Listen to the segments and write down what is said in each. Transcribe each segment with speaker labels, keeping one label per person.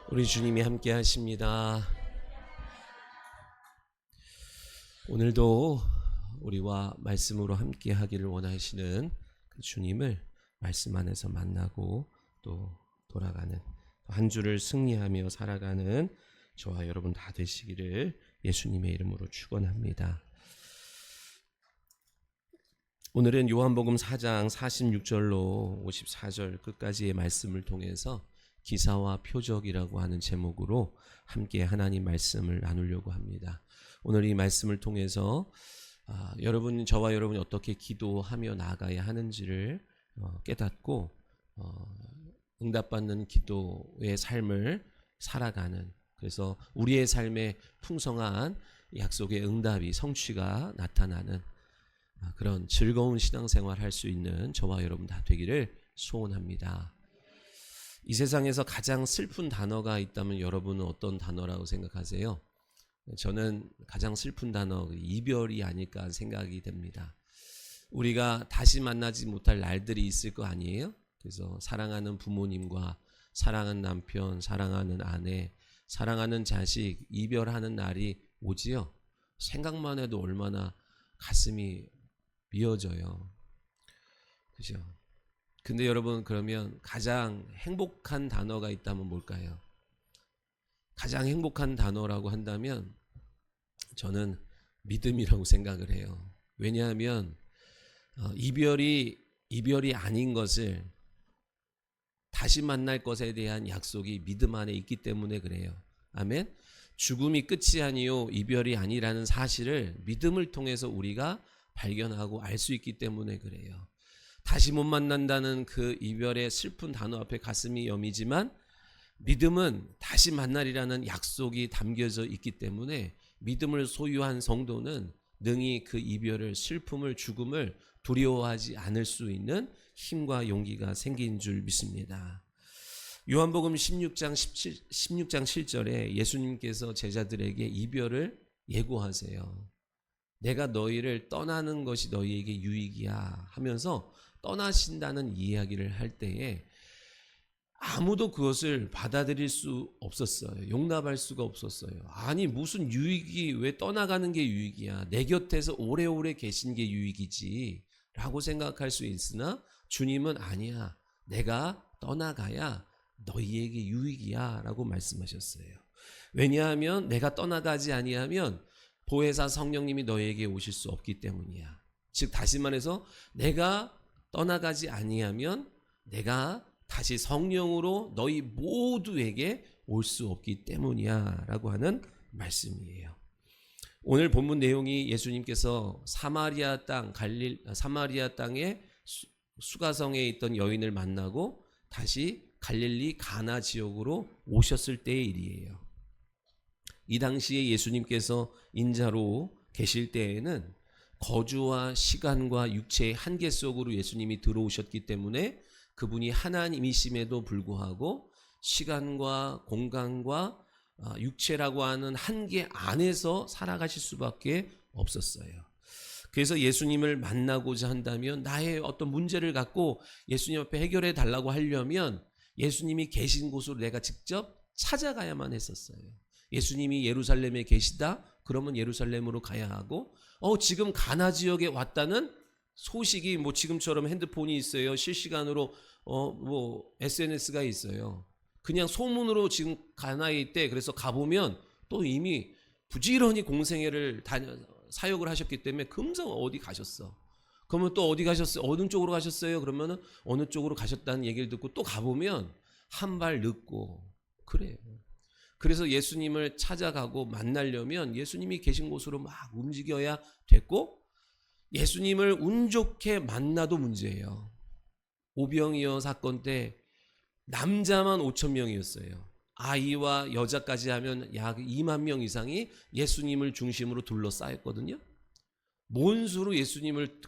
Speaker 1: 우리 주님이 함께 하십니다. 오늘도 우리와 말씀으로 함께 하기를 원하시는 그 주님을 말씀 안에서 만나고 또 돌아가는 한 주를 승리하며 살아가는 저와 여러분 다 되시기를 예수님의 이름으로 축원합니다. 오늘은 요한복음 4장 46절로 54절 끝까지의 말씀을 통해서 기사와 표적이라고 하는 제목으로 함께 하나님 말씀을 나누려고 합니다. 오늘 이 말씀을 통해서 저와 여러분이 어떻게 기도하며 나아가야 하는지를 깨닫고 응답받는 기도의 삶을 살아가는, 그래서 우리의 삶에 풍성한 약속의 응답이 성취가 나타나는 그런 즐거운 신앙생활 할 수 있는 저와 여러분 다 되기를 소원합니다. 이 세상에서 가장 슬픈 단어가 있다면 여러분은 어떤 단어라고 생각하세요? 저는 가장 슬픈 단어 이별이 아닐까 생각이 됩니다. 우리가 다시 만나지 못할 날들이 있을 거 아니에요? 그래서 사랑하는 부모님과 사랑하는 남편, 사랑하는 아내, 사랑하는 자식 이별하는 날이 오지요. 생각만 해도 얼마나 가슴이 미어져요. 그죠? 근데 여러분, 그러면 가장 행복한 단어가 있다면 뭘까요? 가장 행복한 단어라고 한다면 저는 믿음이라고 생각을 해요. 왜냐하면 이별이 아닌 것을, 다시 만날 것에 대한 약속이 믿음 안에 있기 때문에 그래요. 아멘. 죽음이 끝이 아니요 이별이 아니라는 사실을 믿음을 통해서 우리가 발견하고 알 수 있기 때문에 그래요. 다시 못 만난다는 그 이별의 슬픈 단어 앞에 가슴이 여미지만 믿음은 다시 만날이라는 약속이 담겨져 있기 때문에 믿음을 소유한 성도는 능히 그 이별을, 슬픔을, 죽음을 두려워하지 않을 수 있는 힘과 용기가 생긴 줄 믿습니다. 요한복음 16장 7절에 예수님께서 제자들에게 이별을 예고하세요. 내가 너희를 떠나는 것이 너희에게 유익이야 하면서 떠나신다는 이야기를 할 때에 아무도 그것을 받아들일 수 없었어요. 용납할 수가 없었어요. 아니, 무슨 유익이, 왜 떠나가는 게 유익이야? 내 곁에서 오래오래 계신 게 유익이지 라고 생각할 수 있으나 주님은 아니야, 내가 떠나가야 너희에게 유익이야 라고 말씀하셨어요. 왜냐하면 내가 떠나가지 아니하면 보혜사 성령님이 너희에게 오실 수 없기 때문이야. 즉 다시 말해서 내가 떠나가지 아니하면 내가 다시 성령으로 너희 모두에게 올 수 없기 때문이야 라고 하는 말씀이에요. 오늘 본문 내용이 예수님께서 사마리아 땅의 수가성에 있던 여인을 만나고 다시 갈릴리 가나 지역으로 오셨을 때의 일이에요. 이 당시에 예수님께서 인자로 계실 때에는 거주와 시간과 육체의 한계 속으로 예수님이 들어오셨기 때문에 그분이 하나님이심에도 불구하고 시간과 공간과 육체라고 하는 한계 안에서 살아가실 수밖에 없었어요. 그래서 예수님을 만나고자 한다면, 나의 어떤 문제를 갖고 예수님 앞에 해결해 달라고 하려면 예수님이 계신 곳으로 내가 직접 찾아가야만 했었어요. 예수님이 예루살렘에 계시다? 그러면 예루살렘으로 가야 하고, 지금 가나 지역에 왔다는 소식이, 지금처럼 핸드폰이 있어요. 실시간으로 SNS가 있어요. 그냥 소문으로 지금 가나에 있대. 그래서 가보면 또 이미 부지런히 공생애를 사역을 하셨기 때문에 금방 어디 가셨어. 그러면 또 어디 가셨어요? 어느 쪽으로 가셨어요? 그러면은 어느 쪽으로 가셨다는 얘기를 듣고 또 가보면 한 발 늦고 그래요. 그래서 예수님을 찾아가고 만나려면 예수님이 계신 곳으로 막 움직여야 됐고, 예수님을 운 좋게 만나도 문제예요. 오병이어 사건 때 남자만 5천 명이었어요. 아이와 여자까지 하면 약 2만 명 이상이 예수님을 중심으로 둘러싸였거든요. 뭔 수로 예수님을,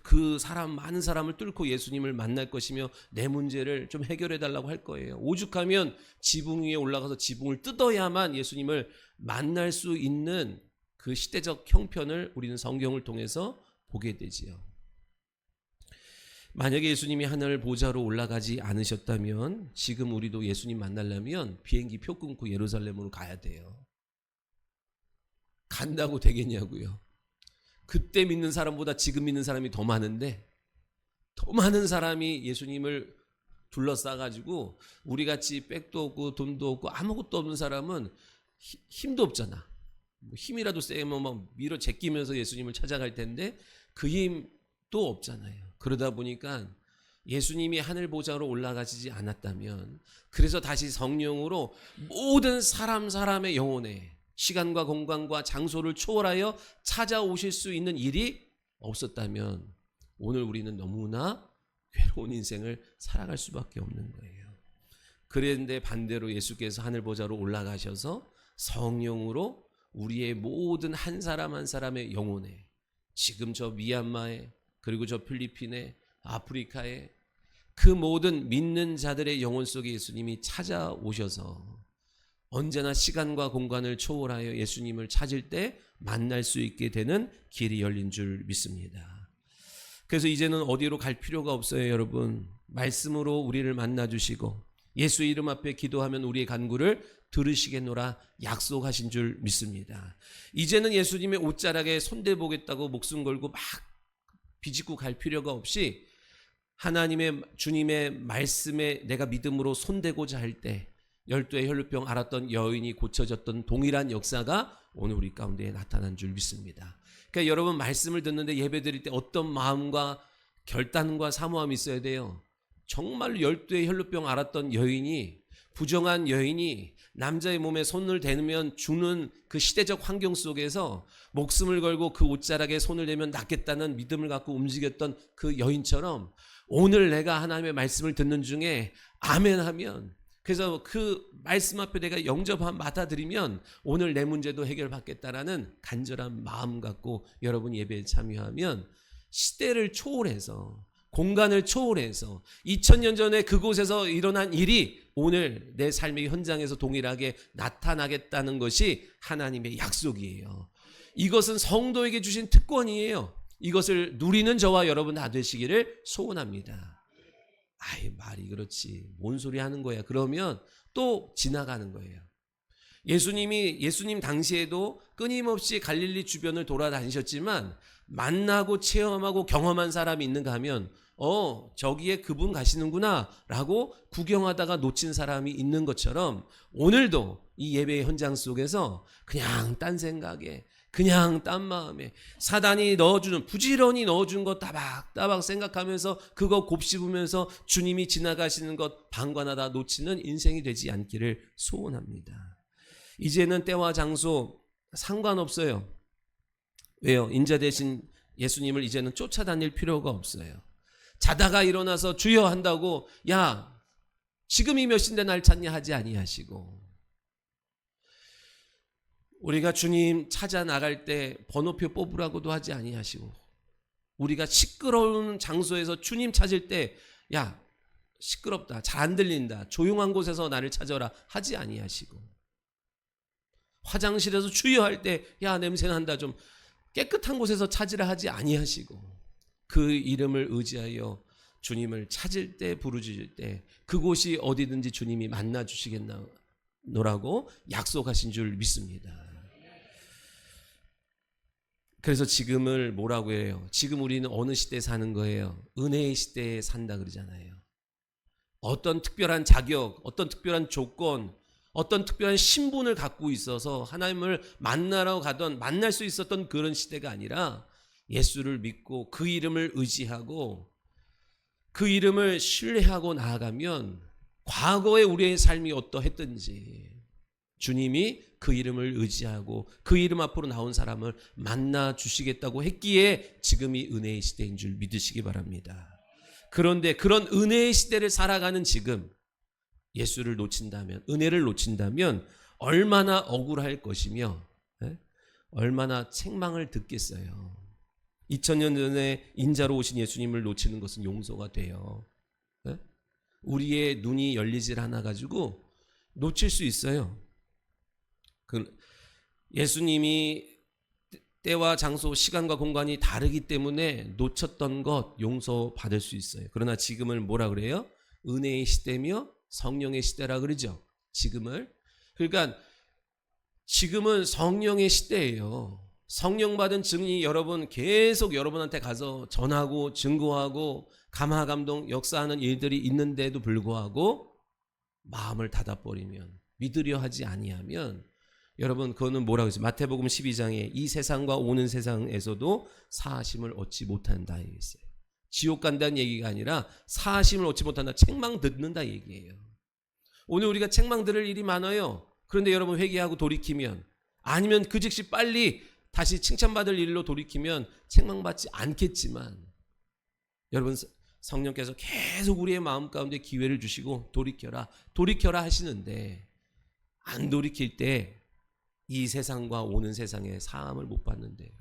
Speaker 1: 많은 사람을 뚫고 예수님을 만날 것이며 내 문제를 좀 해결해 달라고 할 거예요. 오죽하면 지붕 위에 올라가서 지붕을 뜯어야만 예수님을 만날 수 있는 그 시대적 형편을 우리는 성경을 통해서 보게 되지요. 만약에 예수님이 하늘 보좌로 올라가지 않으셨다면 지금 우리도 예수님 만나려면 비행기 표 끊고 예루살렘으로 가야 돼요. 간다고 되겠냐고요. 그때 믿는 사람보다 지금 믿는 사람이 더 많은데, 더 많은 사람이 예수님을 둘러싸가지고 우리같이 백도 없고 돈도 없고 아무것도 없는 사람은 힘도 없잖아. 힘이라도 세면 막 밀어 제끼면서 예수님을 찾아갈 텐데 그 힘도 없잖아요. 그러다 보니까 예수님이 하늘 보좌로 올라가시지 않았다면, 그래서 다시 성령으로 모든 사람의 영혼에 시간과 공간과 장소를 초월하여 찾아오실 수 있는 일이 없었다면 오늘 우리는 너무나 괴로운 인생을 살아갈 수밖에 없는 거예요. 그런데 반대로 예수께서 하늘 보좌로 올라가셔서 성령으로 우리의 모든 한 사람 한 사람의 영혼에, 지금 저 미얀마에, 그리고 저 필리핀에, 아프리카에 그 모든 믿는 자들의 영혼 속에 예수님이 찾아오셔서 언제나 시간과 공간을 초월하여 예수님을 찾을 때 만날 수 있게 되는 길이 열린 줄 믿습니다. 그래서 이제는 어디로 갈 필요가 없어요, 여러분. 말씀으로 우리를 만나주시고 예수 이름 앞에 기도하면 우리의 간구를 들으시겠노라 약속하신 줄 믿습니다. 이제는 예수님의 옷자락에 손대보겠다고 목숨 걸고 막 비집고 갈 필요가 없이 하나님의 주님의 말씀에 내가 믿음으로 손대고자 할 때 12의 혈루병 앓았던 여인이 고쳐졌던 동일한 역사가 오늘 우리 가운데 나타난 줄 믿습니다. 그러니까 여러분, 말씀을 듣는데 예배 드릴 때 어떤 마음과 결단과 사모함이 있어야 돼요. 정말 12의 혈루병 앓았던 여인이, 부정한 여인이 남자의 몸에 손을 대면 죽는 그 시대적 환경 속에서 목숨을 걸고 그 옷자락에 손을 대면 낫겠다는 믿음을 갖고 움직였던 그 여인처럼 오늘 내가 하나님의 말씀을 듣는 중에 아멘 하면, 그래서 그 말씀 앞에 내가 영접한 받아들이면 오늘 내 문제도 해결받겠다라는 간절한 마음 갖고 여러분 예배에 참여하면 시대를 초월해서, 공간을 초월해서 2000년 전에 그곳에서 일어난 일이 오늘 내 삶의 현장에서 동일하게 나타나겠다는 것이 하나님의 약속이에요. 이것은 성도에게 주신 특권이에요. 이것을 누리는 저와 여러분 다 되시기를 소원합니다. 아이, 말이 그렇지, 뭔 소리 하는 거야. 그러면 또 지나가는 거예요. 예수님 당시에도 끊임없이 갈릴리 주변을 돌아다니셨지만 만나고 체험하고 경험한 사람이 있는가 하면 저기에 그분 가시는구나 라고 구경하다가 놓친 사람이 있는 것처럼 오늘도 이 예배의 현장 속에서 그냥 딴 생각에, 그냥 딴 마음에 사단이 넣어주는, 부지런히 넣어준 것 따박따박 생각하면서 그거 곱씹으면서 주님이 지나가시는 것 방관하다 놓치는 인생이 되지 않기를 소원합니다. 이제는 때와 장소 상관없어요. 왜요? 인자 대신 예수님을 이제는 쫓아다닐 필요가 없어요. 자다가 일어나서 주여 한다고 야 지금이 몇 시인데 날 찾냐 하지 아니하시고, 우리가 주님 찾아 나갈 때 번호표 뽑으라고도 하지 아니하시고, 우리가 시끄러운 장소에서 주님 찾을 때 야 시끄럽다, 잘 안 들린다, 조용한 곳에서 나를 찾아라 하지 아니하시고, 화장실에서 주여 할 때 야 냄새난다, 좀 깨끗한 곳에서 찾으라 하지 아니하시고, 그 이름을 의지하여 주님을 찾을 때, 부르짖을 때 그곳이 어디든지 주님이 만나 주시겠노라고 약속하신 줄 믿습니다. 그래서 지금을 뭐라고 해요? 지금 우리는 어느 시대에 사는 거예요? 은혜의 시대에 산다 그러잖아요. 어떤 특별한 자격, 어떤 특별한 조건, 어떤 특별한 신분을 갖고 있어서 하나님을 만나러 가던, 만날 수 있었던 그런 시대가 아니라 예수를 믿고 그 이름을 의지하고 그 이름을 신뢰하고 나아가면 과거에 우리의 삶이 어떠했든지 주님이 그 이름을 의지하고 그 이름 앞으로 나온 사람을 만나 주시겠다고 했기에 지금이 은혜의 시대인 줄 믿으시기 바랍니다. 그런데 그런 은혜의 시대를 살아가는 지금 예수를 놓친다면, 은혜를 놓친다면 얼마나 억울할 것이며 얼마나 책망을 듣겠어요. 2000년 전에 인자로 오신 예수님을 놓치는 것은 용서가 돼요. 우리의 눈이 열리질 않아 가지고 놓칠 수 있어요. 예수님이 때와 장소, 시간과 공간이 다르기 때문에 놓쳤던 것 용서받을 수 있어요. 그러나 지금을 뭐라 그래요? 은혜의 시대며 성령의 시대라 그러죠. 지금을. 그러니까 지금은 성령의 시대예요. 성령 받은 증인이 여러분 계속 여러분한테 가서 전하고 증거하고 감화감동 역사하는 일들이 있는데도 불구하고 마음을 닫아버리면, 믿으려 하지 아니하면, 여러분 그거는 뭐라고 했어요? 마태복음 12장에 이 세상과 오는 세상에서도 사하심을 얻지 못한다 얘기했어요. 지옥 간다는 얘기가 아니라 사하심을 얻지 못한다, 책망 듣는다 얘기예요. 오늘 우리가 책망 들을 일이 많아요. 그런데 여러분 회개하고 돌이키면, 아니면 그 즉시 빨리 다시 칭찬받을 일로 돌이키면 책망받지 않겠지만, 여러분 성령께서 계속 우리의 마음 가운데 기회를 주시고 돌이켜라 돌이켜라 하시는데, 안 돌이킬 때 이 세상과 오는 세상에 사함을 못 받는데,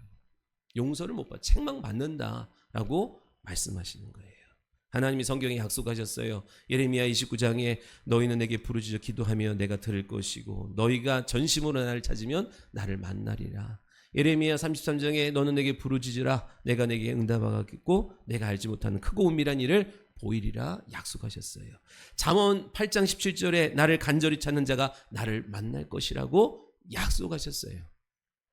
Speaker 1: 용서를 못 받, 책망받는다라고 말씀하시는 거예요. 하나님이 성경에 약속하셨어요. 예레미야 29장에 너희는 내게 부르짖어 기도하며 내가 들을 것이고 너희가 전심으로 나를 찾으면 나를 만나리라. 예레미야 33장에 너는 내게 부르짖으라 내가 내게 응답하겠고 내가 알지 못하는 크고 은밀한 일을 보이리라 약속하셨어요. 잠언 8장 17절에 나를 간절히 찾는 자가 나를 만날 것이라고 약속하셨어요.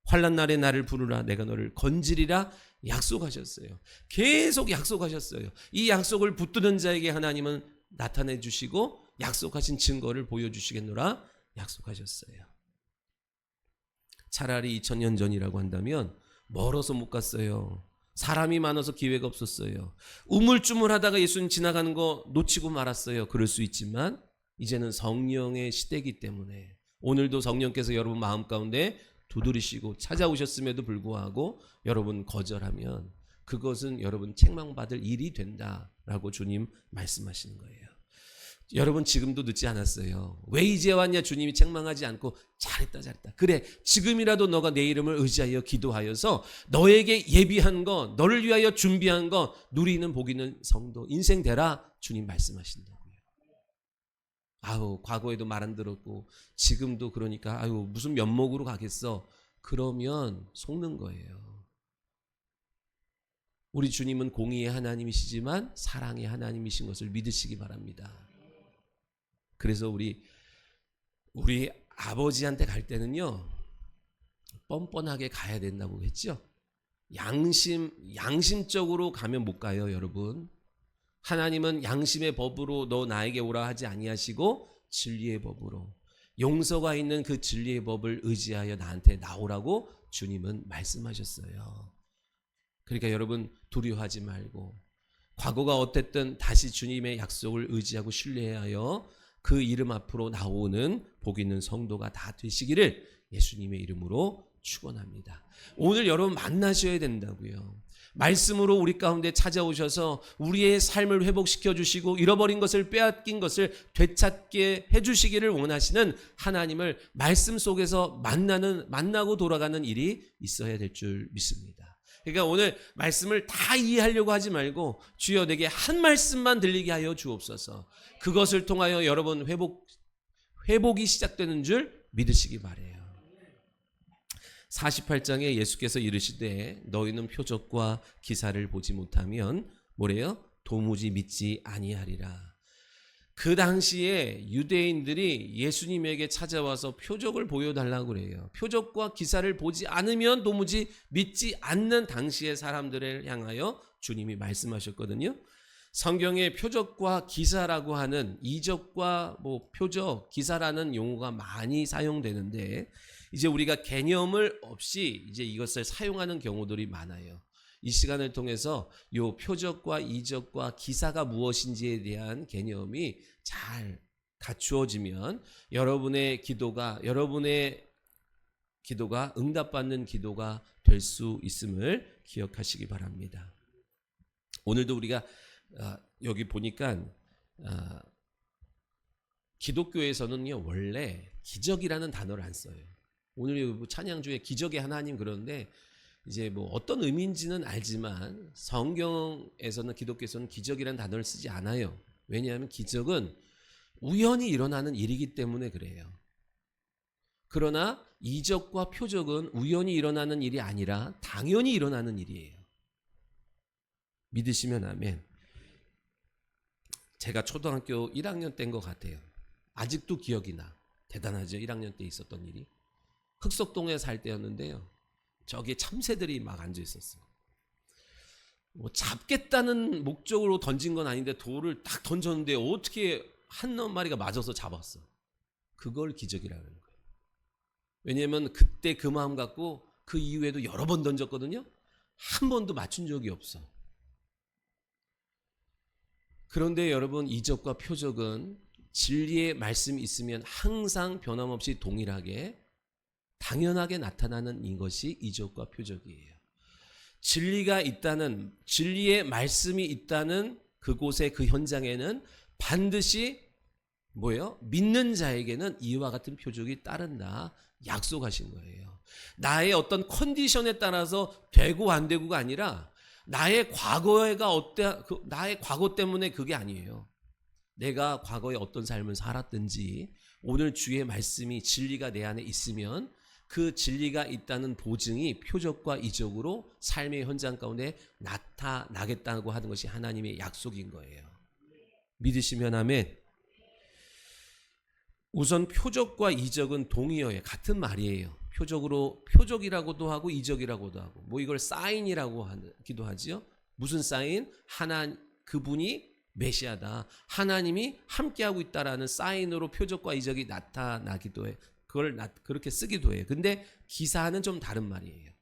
Speaker 1: 환난 날에 나를 부르라 내가 너를 건지리라 약속하셨어요. 계속 약속하셨어요. 이 약속을 붙드는 자에게 하나님은 나타내 주시고 약속하신 증거를 보여주시겠노라 약속하셨어요. 차라리 2000년 전이라고 한다면 멀어서 못 갔어요. 사람이 많아서 기회가 없었어요. 우물쭈물하다가 예수님 지나가는 거 놓치고 말았어요. 그럴 수 있지만 이제는 성령의 시대이기 때문에 오늘도 성령께서 여러분 마음 가운데 두드리시고 찾아오셨음에도 불구하고 여러분 거절하면 그것은 여러분 책망받을 일이 된다라고 주님 말씀하시는 거예요. 여러분 지금도 늦지 않았어요. 왜 이제 왔냐? 주님이 책망하지 않고 잘했다 그래 지금이라도 너가 내 이름을 의지하여 기도하여서 너에게 예비한 거, 너를 위하여 준비한 거 누리는 복 있는 성도 인생 되라 주님 말씀하신다고요. 아우 과거에도 말 안 들었고 지금도 그러니까 아유 무슨 면목으로 가겠어. 그러면 속는 거예요. 우리 주님은 공의의 하나님이시지만 사랑의 하나님이신 것을 믿으시기 바랍니다. 그래서 우리 아버지한테 갈 때는요 뻔뻔하게 가야 된다고 했죠. 양심적으로 가면 못 가요, 여러분. 하나님은 양심의 법으로 너 나에게 오라 하지 아니하시고 진리의 법으로, 용서가 있는 그 진리의 법을 의지하여 나한테 나오라고 주님은 말씀하셨어요. 그러니까 여러분 두려워하지 말고 과거가 어땠든 다시 주님의 약속을 의지하고 신뢰하여 그 이름 앞으로 나오는 복 있는 성도가 다 되시기를 예수님의 이름으로 축원합니다. 오늘 여러분 만나셔야 된다고요. 말씀으로 우리 가운데 찾아오셔서 우리의 삶을 회복시켜 주시고 잃어버린 것을 빼앗긴 것을 되찾게 해주시기를 원하시는 하나님을 말씀 속에서 만나고 돌아가는 일이 있어야 될 줄 믿습니다. 그러니까 오늘 말씀을 다 이해하려고 하지 말고 주여 내게 한 말씀만 들리게 하여 주옵소서. 그것을 통하여 여러분 회복이 시작되는 줄 믿으시기 바래요. 48장에 예수께서 이르시되 너희는 표적과 기사를 보지 못하면 뭐래요? 도무지 믿지 아니하리라. 그 당시에 유대인들이 예수님에게 찾아와서 표적을 보여달라고 그래요. 표적과 기사를 보지 않으면 도무지 믿지 않는 당시의 사람들을 향하여 주님이 말씀하셨거든요. 성경에 표적과 기사라고 하는 이적과 표적, 기사라는 용어가 많이 사용되는데 이제 우리가 개념을 없이 이제 이것을 사용하는 경우들이 많아요. 이 시간을 통해서 요 표적과 이적과 기사가 무엇인지에 대한 개념이 잘 갖추어지면 여러분의 기도가 응답받는 기도가 될 수 있음을 기억하시기 바랍니다. 오늘도 우리가 여기 보니까 기독교에서는요 원래 기적이라는 단어를 안 써요. 오늘 찬양 중에 기적의 하나님 그러는데 이제 어떤 의미인지는 알지만 성경에서는 기독교에서는 기적이라는 단어를 쓰지 않아요. 왜냐하면 기적은 우연히 일어나는 일이기 때문에 그래요. 그러나 이적과 표적은 우연히 일어나는 일이 아니라 당연히 일어나는 일이에요. 믿으시면 아멘. 제가 초등학교 1학년 때인 것 같아요. 아직도 기억이 나. 대단하죠. 1학년 때 있었던 일이. 흑석동에 살 때였는데요. 저기에 참새들이 막 앉아 있었어요. 뭐 잡겠다는 목적으로 던진 건 아닌데 돌을 딱 던졌는데 어떻게 한 마리가 맞아서 잡았어. 그걸 기적이라는 거예요. 왜냐하면 그때 그 마음 갖고 그 이후에도 여러 번 던졌거든요. 한 번도 맞춘 적이 없어. 그런데 여러분, 이적과 표적은 진리의 말씀이 있으면 항상 변함없이 동일하게 당연하게 나타나는 이것이 이적과 표적이에요. 진리가 있다는, 진리의 말씀이 있다는 그곳의 그 현장에는 반드시 뭐예요? 믿는 자에게는 이와 같은 표적이 따른다 약속하신 거예요. 나의 어떤 컨디션에 따라서 되고 안 되고가 아니라 나의 과거가 나의 과거 때문에 그게 아니에요. 내가 과거에 어떤 삶을 살았든지 오늘 주의 말씀이 진리가 내 안에 있으면 그 진리가 있다는 보증이 표적과 이적으로 삶의 현장 가운데 나타나겠다고 하는 것이 하나님의 약속인 거예요. 믿으시면 아멘. 우선 표적과 이적은 동의어예요. 같은 말이에요. 표적이라고도 하고 이적이라고도 하고, 뭐 이걸 사인이라고 하기도 하지요. 무슨 사인? 그분이 메시아다, 하나님이 함께하고 있다라는 사인으로 표적과 이적이 나타나기도 해. 그걸 그렇게 쓰기도 해요. 근데 기사는 좀 다른 말이에요.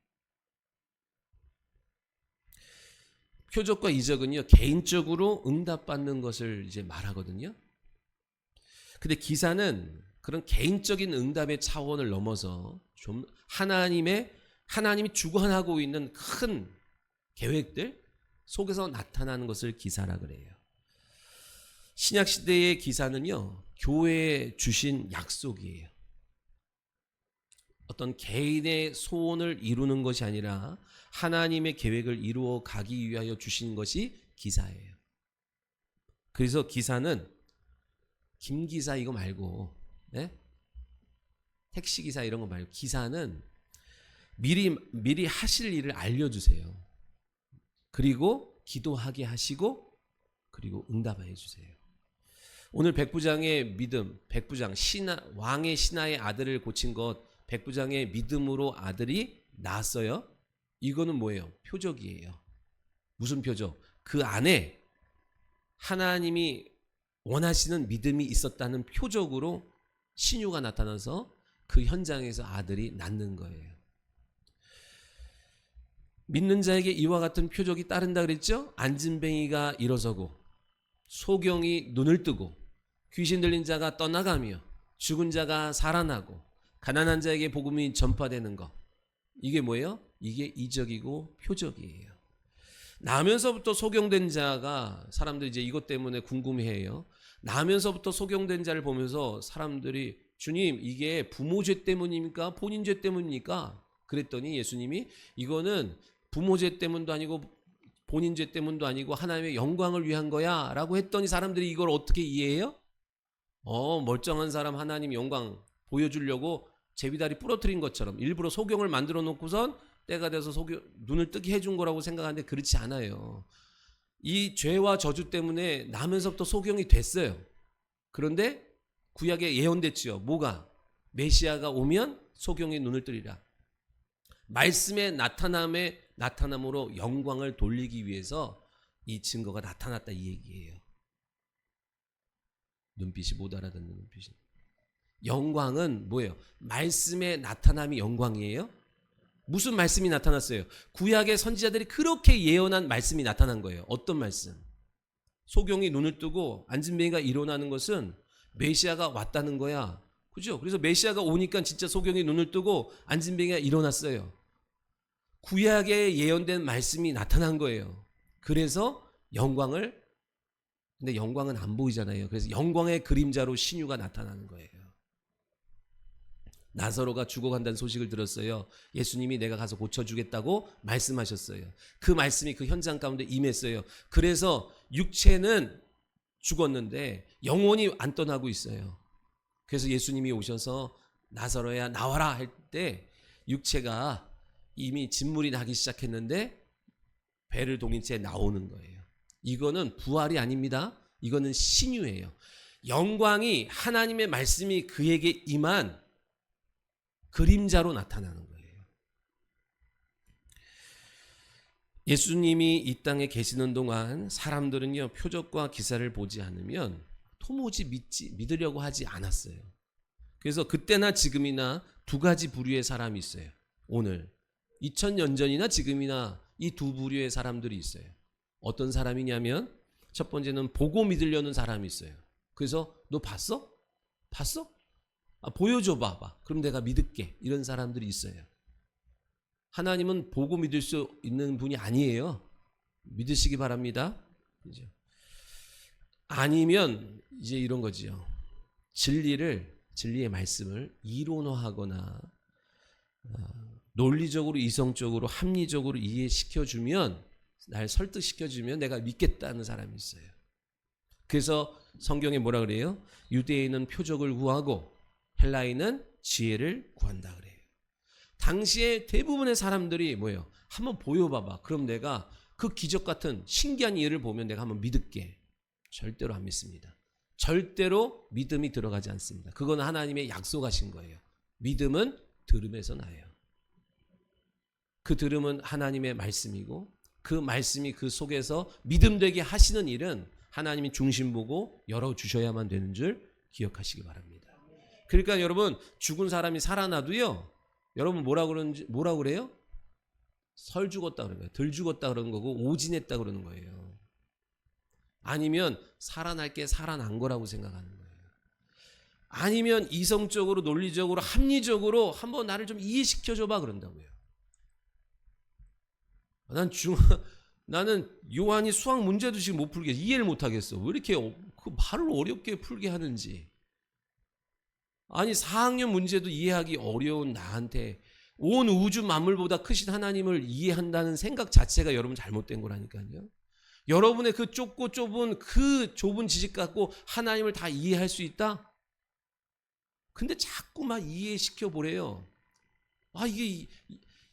Speaker 1: 표적과 이적은요, 개인적으로 응답받는 것을 이제 말하거든요. 근데 기사는 그런 개인적인 응답의 차원을 넘어서 좀 하나님이 주관하고 있는 큰 계획들 속에서 나타나는 것을 기사라 그래요. 신약 시대의 기사는요, 교회에 주신 약속이에요. 어떤 개인의 소원을 이루는 것이 아니라 하나님의 계획을 이루어 가기 위하여 주신 것이 기사예요. 그래서 기사는 김기사 이거 말고, 네? 택시기사 이런 거 말고, 기사는 미리 하실 일을 알려주세요. 그리고 기도하게 하시고, 그리고 응답해 주세요. 오늘 백부장의 믿음, 왕의 신하의 아들을 고친 것, 백부장의 믿음으로 아들이 낳았어요. 이거는 뭐예요? 표적이에요. 무슨 표적? 그 안에 하나님이 원하시는 믿음이 있었다는 표적으로 신유가 나타나서 그 현장에서 아들이 낳는 거예요. 믿는 자에게 이와 같은 표적이 따른다 그랬죠? 안진뱅이가 일어서고, 소경이 눈을 뜨고, 귀신 들린 자가 떠나가며, 죽은 자가 살아나고, 가난한 자에게 복음이 전파되는 것. 이게 뭐예요? 이게 이적이고 표적이에요. 나면서부터 소경된 자가, 사람들이 이제 이것 때문에 궁금해해요. 나면서부터 소경된 자를 보면서 사람들이, 주님, 이게 부모 죄 때문입니까? 본인 죄 때문입니까? 그랬더니 예수님이, 이거는 부모 죄 때문도 아니고 본인 죄 때문도 아니고 하나님의 영광을 위한 거야 라고 했더니 사람들이 이걸 어떻게 이해해요? 멀쩡한 사람 하나님 영광 보여주려고 제비다리 부러뜨린 것처럼 일부러 소경을 만들어 놓고선 때가 돼서 눈을 뜨게 해준 거라고 생각하는데 그렇지 않아요. 이 죄와 저주 때문에 나면서부터 소경이 됐어요. 그런데 구약에 예언됐지요. 뭐가? 메시아가 오면 소경의 눈을 뜨리라. 말씀의 나타남으로 영광을 돌리기 위해서 이 증거가 나타났다, 이 얘기예요. 눈빛이 못 알아듣는 눈빛이. 영광은 뭐예요? 말씀의 나타남이 영광이에요? 무슨 말씀이 나타났어요? 구약의 선지자들이 그렇게 예언한 말씀이 나타난 거예요. 어떤 말씀? 소경이 눈을 뜨고 안진뱅이가 일어나는 것은 메시아가 왔다는 거야. 그죠? 그래서 메시아가 오니까 진짜 소경이 눈을 뜨고 안진뱅이가 일어났어요. 구약에 예언된 말씀이 나타난 거예요. 그래서 근데 영광은 안 보이잖아요. 그래서 영광의 그림자로 신유가 나타나는 거예요. 나사로가 죽어간다는 소식을 들었어요. 예수님이 내가 가서 고쳐주겠다고 말씀하셨어요. 그 말씀이 그 현장 가운데 임했어요. 그래서 육체는 죽었는데 영혼이 안 떠나고 있어요. 그래서 예수님이 오셔서 나사로야 나와라 할 때 육체가 이미 진물이 나기 시작했는데 배를 동인 채 나오는 거예요. 이거는 부활이 아닙니다. 이거는 신유예요. 영광이 하나님의 말씀이 그에게 임한 그림자로 나타나는 거예요. 예수님이 이 땅에 계시는 동안 사람들은요, 표적과 기사를 보지 않으면 도무지 믿으려고 하지 않았어요. 그래서 그때나 지금이나 두 가지 부류의 사람이 있어요. 오늘 2000년 전이나 지금이나 이 두 부류의 사람들이 있어요. 어떤 사람이냐면 첫 번째는 보고 믿으려는 사람이 있어요. 그래서 너 봤어? 봤어? 보여줘 봐봐. 그럼 내가 믿을게. 이런 사람들이 있어요. 하나님은 보고 믿을 수 있는 분이 아니에요. 믿으시기 바랍니다. 그죠? 아니면 이제 이런 거지요. 진리의 말씀을 이론화하거나 논리적으로, 이성적으로, 합리적으로 이해시켜주면, 날 설득시켜주면 내가 믿겠다는 사람이 있어요. 그래서 성경에 뭐라 그래요? 유대인은 표적을 구하고 헬라인은 지혜를 구한다 그래요. 당시에 대부분의 사람들이 뭐예요? 한번 보여봐봐. 그럼 내가 그 기적 같은 신기한 일을 보면 내가 한번 믿을게. 절대로 안 믿습니다. 절대로 믿음이 들어가지 않습니다. 그건 하나님의 약속하신 거예요. 믿음은 들음에서 나요. 그 들음은 하나님의 말씀이고 그 말씀이 그 속에서 믿음 되게 하시는 일은 하나님이 중심 보고 열어주셔야만 되는 줄 기억하시기 바랍니다. 그러니까 여러분, 죽은 사람이 살아나도요, 여러분 뭐라 그래요? 설 죽었다 그러는 거예요. 덜 죽었다 그러는 거고 오진했다 그러는 거예요. 아니면 살아날 게 살아난 거라고 생각하는 거예요. 아니면 이성적으로, 논리적으로, 합리적으로 한번 나를 좀 이해시켜줘봐 그런다고요. 나는 요한이 수학 문제도 지금 못 풀게, 이해를 못 하겠어. 왜 이렇게 그 말을 어렵게 풀게 하는지. 아니 4학년 문제도 이해하기 어려운 나한테 온 우주 만물보다 크신 하나님을 이해한다는 생각 자체가 여러분 잘못된 거라니까요. 여러분의 그 좁고 좁은 그 좁은 지식 갖고 하나님을 다 이해할 수 있다? 근데 자꾸만 이해시켜 보래요. 이게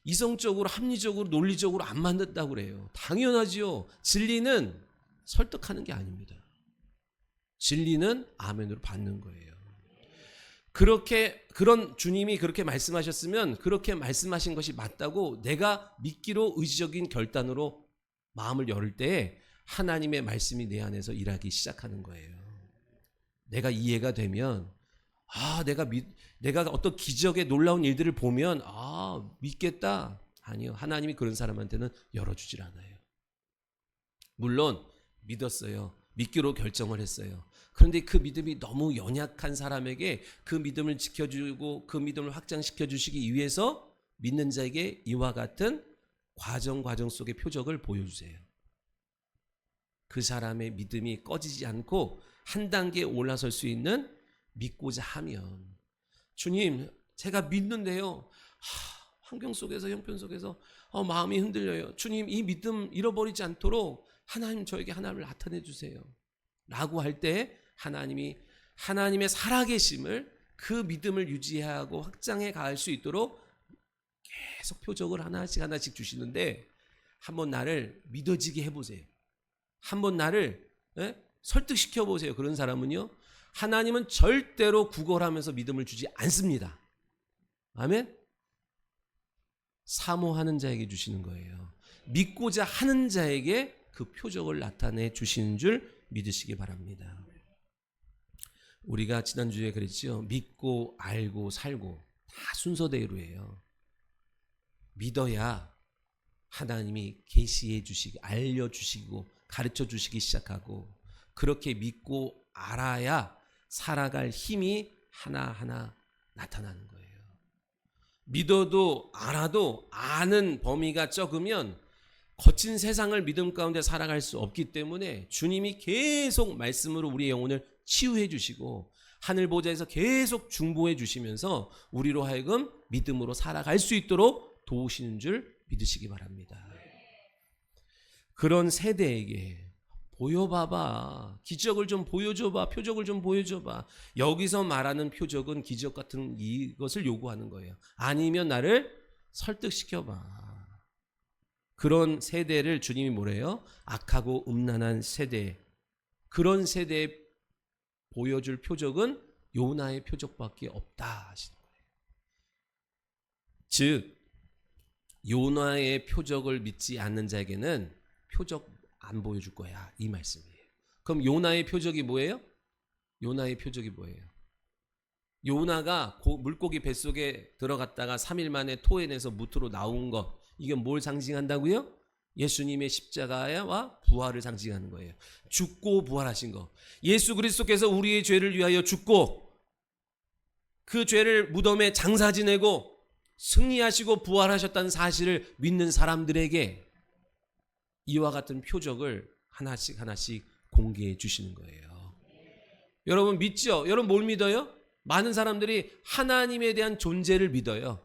Speaker 1: 이성적으로, 합리적으로, 논리적으로 안 맞는다고 그래요. 당연하지요. 진리는 설득하는 게 아닙니다. 진리는 아멘으로 받는 거예요. 그런 주님이 그렇게 말씀하셨으면 그렇게 말씀하신 것이 맞다고 내가 믿기로 의지적인 결단으로 마음을 열을 때 하나님의 말씀이 내 안에서 일하기 시작하는 거예요. 내가 이해가 되면 내가 어떤 기적의 놀라운 일들을 보면 믿겠다. 아니요. 하나님이 그런 사람한테는 열어주질 않아요. 물론 믿었어요. 믿기로 결정을 했어요. 그런데 그 믿음이 너무 연약한 사람에게 그 믿음을 지켜주고 그 믿음을 확장시켜 주시기 위해서 믿는 자에게 이와 같은 과정 속의 표적을 보여주세요. 그 사람의 믿음이 꺼지지 않고 한 단계 올라설 수 있는, 믿고자 하면, 주님 제가 믿는데요, 환경 속에서, 형편 속에서 마음이 흔들려요. 주님 이 믿음 잃어버리지 않도록 하나님 저에게 하나님을 나타내 주세요 라고 할 때 하나님의 살아계심을, 그 믿음을 유지하고 확장해 갈 수 있도록 계속 표적을 하나씩 주시는데, 한번 나를 믿어지게 해보세요. 한번 나를 설득시켜 보세요. 그런 사람은요, 하나님은 절대로 구걸하면서 믿음을 주지 않습니다. 아멘. 사모하는 자에게 주시는 거예요. 믿고자 하는 자에게 그 표적을 나타내 주시는 줄 믿으시기 바랍니다. 우리가 지난주에 그랬죠. 믿고 알고 살고 다 순서대로예요. 믿어야 하나님이 계시해 주시고 알려주시고 가르쳐 주시기 시작하고, 그렇게 믿고 알아야 살아갈 힘이 하나하나 나타나는 거예요. 믿어도 알아도 아는 범위가 적으면 거친 세상을 믿음 가운데 살아갈 수 없기 때문에 주님이 계속 말씀으로 우리의 영혼을 치유해 주시고 하늘 보좌에서 계속 중보해 주시면서 우리로 하여금 믿음으로 살아갈 수 있도록 도우시는 줄 믿으시기 바랍니다. 그런 세대에게 보여봐봐. 기적을 좀 보여줘봐. 표적을 좀 보여줘봐. 여기서 말하는 표적은 기적 같은 이것을 요구하는 거예요. 아니면 나를 설득시켜봐. 그런 세대를 주님이 뭐래요? 악하고 음란한 세대. 그런 세대에 보여줄 표적은 요나의 표적밖에 없다 하시는 거예요. 즉 요나의 표적을 믿지 않는 자에게는 표적 안 보여줄 거야, 이 말씀이에요. 그럼 요나의 표적이 뭐예요? 요나의 표적이 뭐예요? 요나가 물고기 뱃속에 들어갔다가 3일 만에 토해내서 무트로 나온 것, 이게 뭘 상징한다고요? 예수님의 십자가와 부활을 상징하는 거예요. 죽고 부활하신 거. 예수 그리스도께서 우리의 죄를 위하여 죽고 그 죄를 무덤에 장사 지내고 승리하시고 부활하셨다는 사실을 믿는 사람들에게 이와 같은 표적을 하나씩 하나씩 공개해 주시는 거예요. 여러분 믿죠? 여러분 뭘 믿어요? 많은 사람들이 하나님에 대한 존재를 믿어요.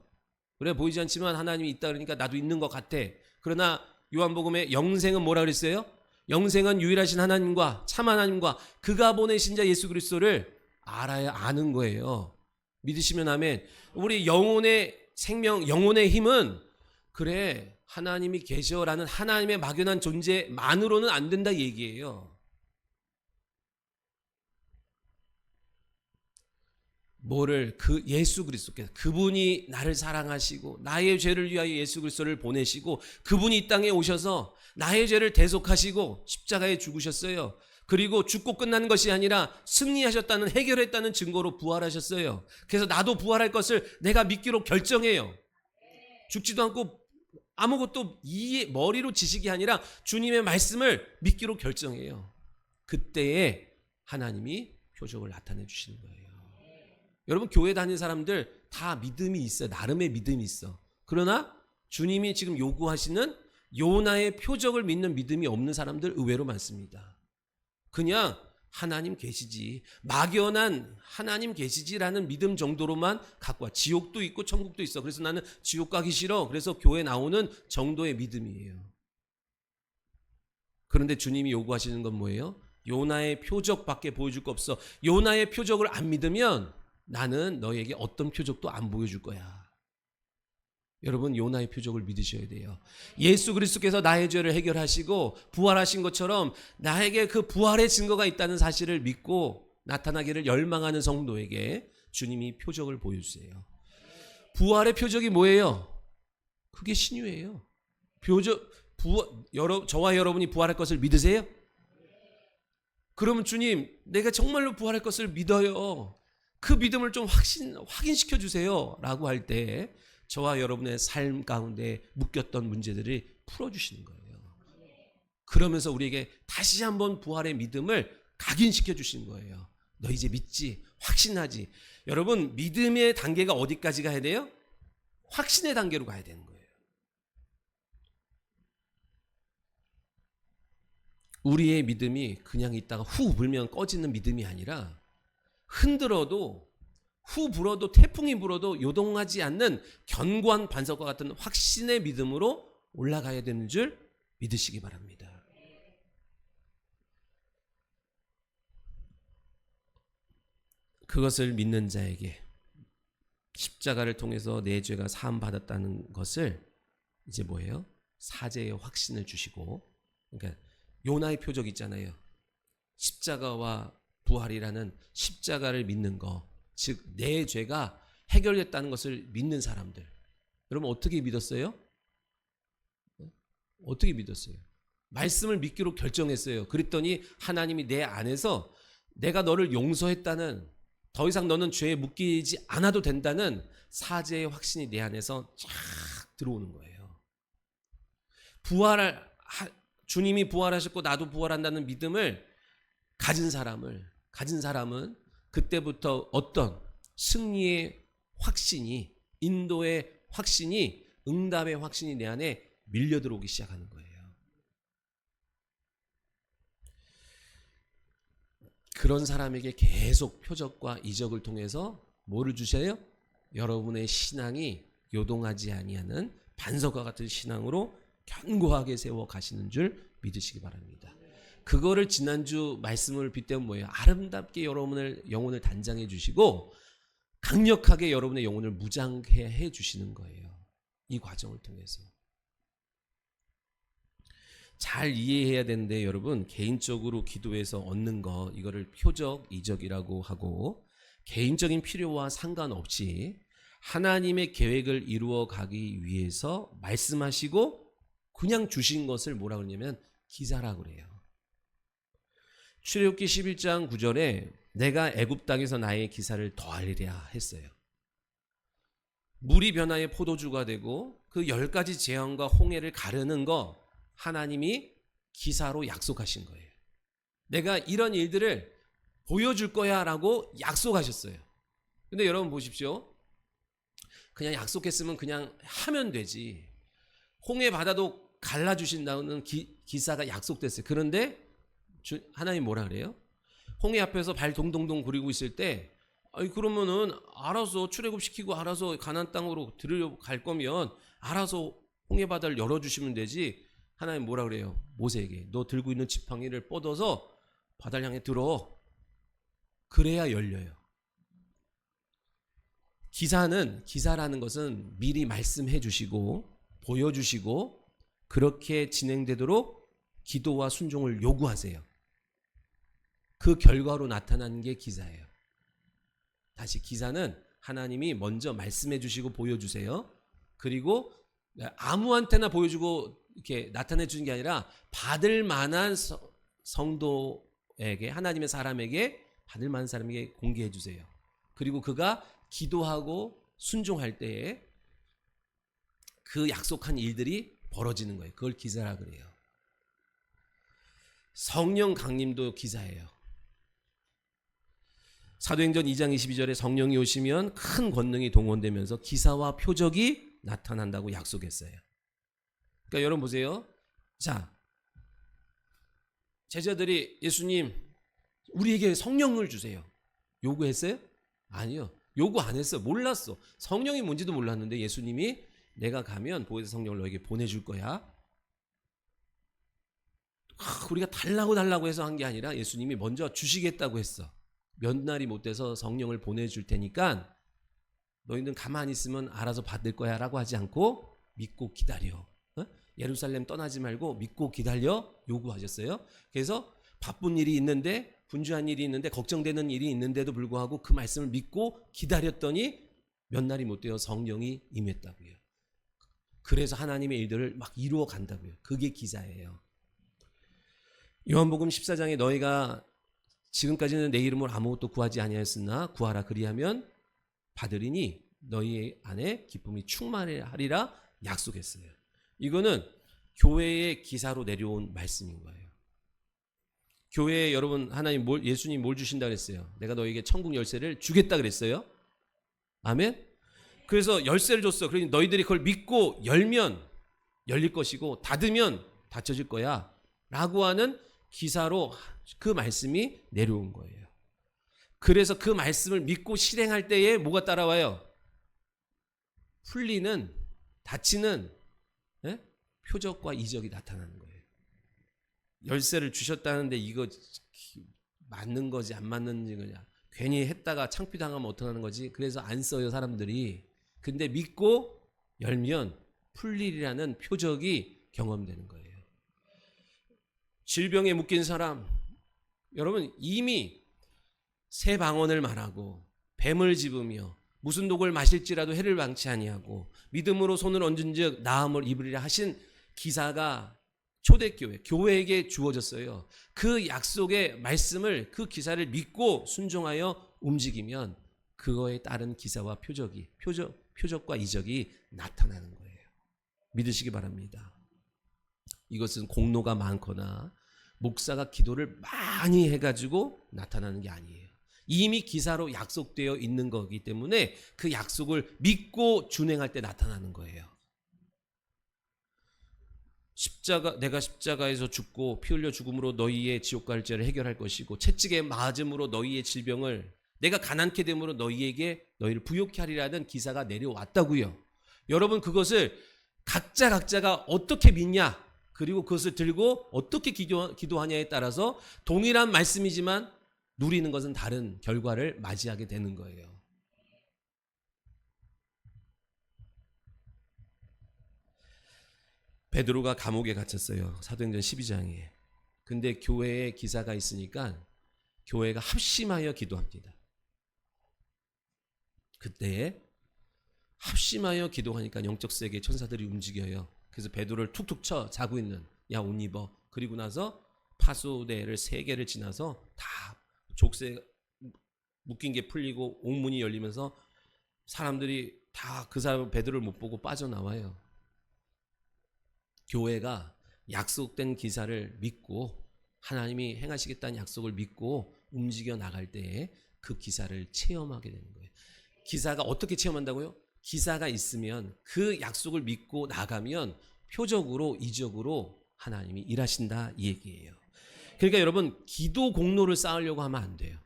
Speaker 1: 그래 보이지 않지만 하나님이 있다 그러니까 나도 있는 것 같아. 그러나 요한복음에 영생은 뭐라 그랬어요? 영생은 유일하신 하나님과 참 하나님과 그가 보내신 자 예수 그리스도를 알아야 아는 거예요. 믿으시면 아멘. 우리 영혼의 생명, 영혼의 힘은 그래 하나님이 계셔라는 하나님의 막연한 존재만으로는 안 된다 얘기예요. 뭐를 그 예수 그리스도께서 그분이 나를 사랑하시고 나의 죄를 위하여 예수 그리스도를 보내시고 그분이 이 땅에 오셔서 나의 죄를 대속하시고 십자가에 죽으셨어요. 그리고 죽고 끝난 것이 아니라 승리하셨다는 해결했다는 증거로 부활하셨어요. 그래서 나도 부활할 것을 내가 믿기로 결정해요. 죽지도 않고 아무것도 머리로 지식이 아니라 주님의 말씀을 믿기로 결정해요. 그때에 하나님이 표적을 나타내 주시는 거예요. 여러분 교회 다니는 사람들 다 믿음이 있어요. 나름의 믿음이 있어. 그러나 주님이 지금 요구하시는 요나의 표적을 믿는 믿음이 없는 사람들 의외로 많습니다. 그냥 하나님 계시지, 막연한 하나님 계시지라는 믿음 정도로만 갖고 와. 지옥도 있고 천국도 있어. 그래서 나는 지옥 가기 싫어. 그래서 교회 나오는 정도의 믿음이에요. 그런데 주님이 요구하시는 건 뭐예요? 요나의 표적밖에 보여줄 거 없어. 요나의 표적을 안 믿으면 나는 너에게 어떤 표적도 안 보여줄 거야. 여러분 요나의 표적을 믿으셔야 돼요. 예수 그리스도께서 나의 죄를 해결하시고 부활하신 것처럼 나에게 그 부활의 증거가 있다는 사실을 믿고 나타나기를 열망하는 성도에게 주님이 표적을 보여주세요. 부활의 표적이 뭐예요? 그게 신유예요. 저와 여러분이 부활할 것을 믿으세요? 그러면 주님 내가 정말로 부활할 것을 믿어요. 그 믿음을 좀 확인시켜 주세요 라고 할 때 저와 여러분의 삶 가운데 묶였던 문제들이 풀어주시는 거예요. 그러면서 우리에게 다시 한번 부활의 믿음을 각인시켜 주시는 거예요. 너 이제 믿지? 확신하지? 여러분 믿음의 단계가 어디까지 가야 돼요? 확신의 단계로 가야 되는 거예요. 우리의 믿음이 그냥 있다가 후 불면 꺼지는 믿음이 아니라 흔들어도 후 불어도 태풍이 불어도 요동하지 않는 견고한 반석과 같은 확신의 믿음으로 올라가야 되는 줄 믿으시기 바랍니다. 그것을 믿는 자에게 십자가를 통해서 내 죄가 사함 받았다는 것을 이제 뭐예요? 사죄의 확신을 주시고, 그러니까 요나의 표적 있잖아요. 십자가와 부활이라는 십자가를 믿는 거, 즉 내 죄가 해결됐다는 것을 믿는 사람들. 여러분 어떻게 믿었어요? 어떻게 믿었어요? 말씀을 믿기로 결정했어요. 그랬더니 하나님이 내 안에서 내가 너를 용서했다는, 더 이상 너는 죄에 묶이지 않아도 된다는 사죄의 확신이 내 안에서 쫙 들어오는 거예요. 주님이 부활하셨고 나도 부활한다는 믿음을 가진 사람은 그때부터 어떤 승리의 확신이, 인도의 확신이, 응답의 확신이 내 안에 밀려 들어오기 시작하는 거예요. 그런 사람에게 계속 표적과 이적을 통해서 뭐를 주셔요? 여러분의 신앙이 요동하지 아니하는 반석과 같은 신앙으로 견고하게 세워 가시는 줄 믿으시기 바랍니다. 그거를 지난주 말씀을 빗대면 뭐예요? 아름답게 여러분의 영혼을 단장해 주시고 강력하게 여러분의 영혼을 무장해 주시는 거예요. 이 과정을 통해서. 잘 이해해야 되는데 여러분, 개인적으로 기도해서 얻는 거 이거를 표적, 이적이라고 하고 개인적인 필요와 상관없이 하나님의 계획을 이루어 가기 위해서 말씀하시고 그냥 주신 것을 뭐라 그러냐면 기사라고 그래요. 출애굽기 11장 9절에 내가 애굽 땅에서 나의 기사를 더하리라 했어요. 물이 변화의 포도주가 되고 그 10가지 재앙과 홍해를 가르는 거 하나님이 기사로 약속하신 거예요. 내가 이런 일들을 보여줄 거야 라고 약속하셨어요. 근데 여러분 보십시오. 그냥 약속했으면 그냥 하면 되지. 홍해 바다도 갈라주신다는 기사가 약속됐어요. 그런데 하나님 뭐라 그래요? 홍해 앞에서 발 동동동 구리고 있을 때 그러면은 알아서 출애굽시키고 알아서 가나안 땅으로 들어갈 거면 알아서 홍해 바다를 열어주시면 되지. 하나님 뭐라 그래요? 모세에게 너 들고 있는 지팡이를 뻗어서 바다를 향해 들어. 그래야 열려요. 기사라는 것은 미리 말씀해 주시고 보여주시고 그렇게 진행되도록 기도와 순종을 요구하세요. 그 결과로 나타나는 게 기사예요. 다시 기사는 하나님이 먼저 말씀해 주시고 보여주세요. 그리고 아무한테나 보여주고 이렇게 나타내 주는 게 아니라 받을 만한 성도에게, 하나님의 사람에게, 받을 만한 사람에게 공개해 주세요. 그리고 그가 기도하고 순종할 때에 그 약속한 일들이 벌어지는 거예요. 그걸 기사라 그래요. 성령 강림도 기사예요. 사도행전 2장 22절에 성령이 오시면 큰 권능이 동원되면서 기사와 표적이 나타난다고 약속했어요. 그러니까 여러분 보세요. 자, 제자들이 예수님 우리에게 성령을 주세요. 요구했어요? 아니요. 요구 안 했어. 몰랐어. 성령이 뭔지도 몰랐는데 예수님이 내가 가면 보혜사 성령을 너에게 보내줄 거야. 우리가 달라고 해서 한 게 아니라 예수님이 먼저 주시겠다고 했어. 몇 날이 못 돼서 성령을 보내줄 테니까 너희는 가만히 있으면 알아서 받을 거야 라고 하지 않고 믿고 기다려. 예루살렘 떠나지 말고 믿고 기다려 요구하셨어요. 그래서 바쁜 일이 있는데, 분주한 일이 있는데, 걱정되는 일이 있는데도 불구하고 그 말씀을 믿고 기다렸더니 몇 날이 못 되어 성령이 임했다고요. 그래서 하나님의 일들을 막 이루어 간다고요. 그게 기사예요. 요한복음 14장에 너희가 지금까지는 내 이름으로 아무것도 구하지 아니하였으나 구하라 그리하면 받으리니 너희 안에 기쁨이 충만하리라 약속했어요. 이거는 교회의 기사로 내려온 말씀인 거예요. 교회에 여러분 하나님 예수님 뭘 주신다 그랬어요? 내가 너에게 천국 열쇠를 주겠다 그랬어요. 아멘. 그래서 열쇠를 줬어. 그러니 너희들이 그걸 믿고 열면 열릴 것이고 닫으면 닫혀질 거야 라고 하는 기사로 그 말씀이 내려온 거예요. 그래서 그 말씀을 믿고 실행할 때에 뭐가 따라와요? 풀리는, 닫히는 표적과 이적이 나타나는 거예요. 열쇠를 주셨다는데 이거 맞는 거지 안 맞는 거냐, 괜히 했다가 창피당하면 어떡하는 거지. 그래서 안 써요 사람들이. 근데 믿고 열면 풀리리라는 표적이 경험되는 거예요. 질병에 묶인 사람, 여러분 이미 새 방언을 말하고 뱀을 집으며 무슨 독을 마실지라도 해를 방치 아니하고 믿음으로 손을 얹은 즉 나음을 입으리라 하신 기사가 초대교회, 교회에게 주어졌어요. 그 약속의 말씀을, 그 기사를 믿고 순종하여 움직이면 그거에 따른 기사와 표적과 이적이 나타나는 거예요. 믿으시기 바랍니다. 이것은 공로가 많거나 목사가 기도를 많이 해가지고 나타나는 게 아니에요. 이미 기사로 약속되어 있는 거기 때문에 그 약속을 믿고 준행할 때 나타나는 거예요. 내가 십자가에서 죽고 피 흘려 죽음으로 너희의 지옥 갈 죄를 해결할 것이고 채찍에 맞음으로 너희의 질병을, 내가 가난케 됨으로 너희를 부욕케 하리라는 기사가 내려왔다고요. 여러분 그것을 각자가 어떻게 믿냐? 그리고 그것을 들고 어떻게 기도하냐에 따라서 동일한 말씀이지만 누리는 것은 다른 결과를 맞이하게 되는 거예요. 베드로가 감옥에 갇혔어요. 사도행전 12장에. 근데 교회에 기사가 있으니까 교회가 합심하여 기도합니다. 그때 합심하여 기도하니까 영적 세계 천사들이 움직여요. 그래서 베드로를 툭툭 쳐 자고 있는, 야 옷 입어. 그리고 나서 파수대를 3개를 지나서 다 족쇄 묶인 게 풀리고 옥문이 열리면서 사람들이 다 그 사람 베드로를 못 보고 빠져나와요. 교회가 약속된 기사를 믿고 하나님이 행하시겠다는 약속을 믿고 움직여 나갈 때에 그 기사를 체험하게 되는 거예요. 기사가 어떻게 체험한다고요? 기사가 있으면 그 약속을 믿고 나가면 표적으로 이적으로 하나님이 일하신다 이 얘기예요. 그러니까 여러분 기도 공로를 쌓으려고 하면 안 돼요.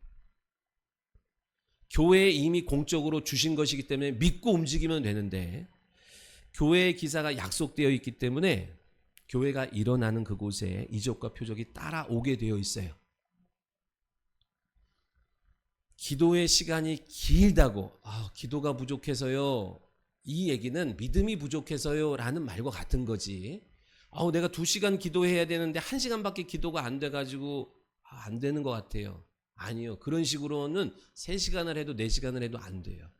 Speaker 1: 교회에 이미 공적으로 주신 것이기 때문에 믿고 움직이면 되는데 교회의 기사가 약속되어 있기 때문에 교회가 일어나는 그곳에 이적과 표적이 따라오게 되어 있어요. 기도의 시간이 길다고 기도가 부족해서요, 이 얘기는 믿음이 부족해서요 라는 말과 같은 거지. 내가 2시간 기도해야 되는데 1시간밖에 기도가 안 돼가지고 안 되는 것 같아요. 아니요, 그런 식으로는 3시간을 해도 4시간을 해도 안 돼요.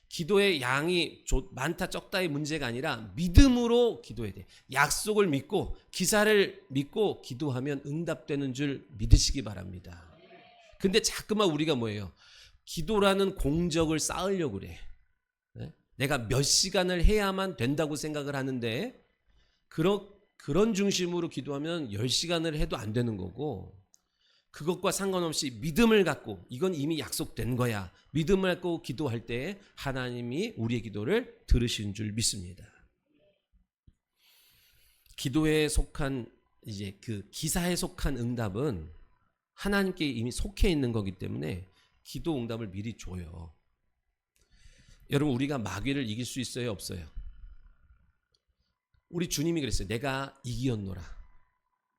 Speaker 1: 기도의 양이 많다 적다의 문제가 아니라 믿음으로 기도해야 돼. 약속을 믿고 기사를 믿고 기도하면 응답되는 줄 믿으시기 바랍니다. 근데 자꾸만 우리가 뭐예요? 기도라는 공적을 쌓으려고 그래. 내가 몇 시간을 해야만 된다고 생각을 하는데 그런 중심으로 기도하면 10시간을 해도 안 되는 거고, 그것과 상관없이 믿음을 갖고 이건 이미 약속된 거야. 믿음을 갖고 기도할 때 하나님이 우리의 기도를 들으시는 줄 믿습니다. 기도에 속한 이제 그 기사에 속한 응답은 하나님께 이미 속해 있는 거기 때문에 기도 응답을 미리 줘요. 여러분 우리가 마귀를 이길 수 있어요, 없어요? 우리 주님이 그랬어요. 내가 이기었노라.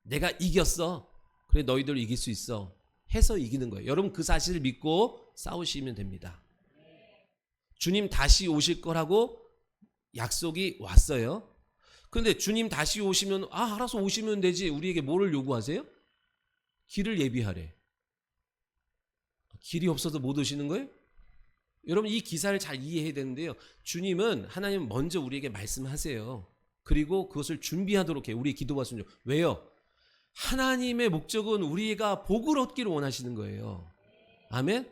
Speaker 1: 내가 이겼어. 그래 너희들 이길 수 있어 해서 이기는 거예요. 여러분 그 사실을 믿고 싸우시면 됩니다. 주님 다시 오실 거라고 약속이 왔어요. 그런데 주님 다시 오시면 알아서 오시면 되지, 우리에게 뭐를 요구하세요? 길을 예비하래. 길이 없어서 못 오시는 거예요? 여러분 이 기사를 잘 이해해야 되는데요, 주님은 하나님 먼저 우리에게 말씀하세요. 그리고 그것을 준비하도록 해요. 우리 기도가 순종. 왜요? 하나님의 목적은 우리가 복을 얻기를 원하시는 거예요. 아멘?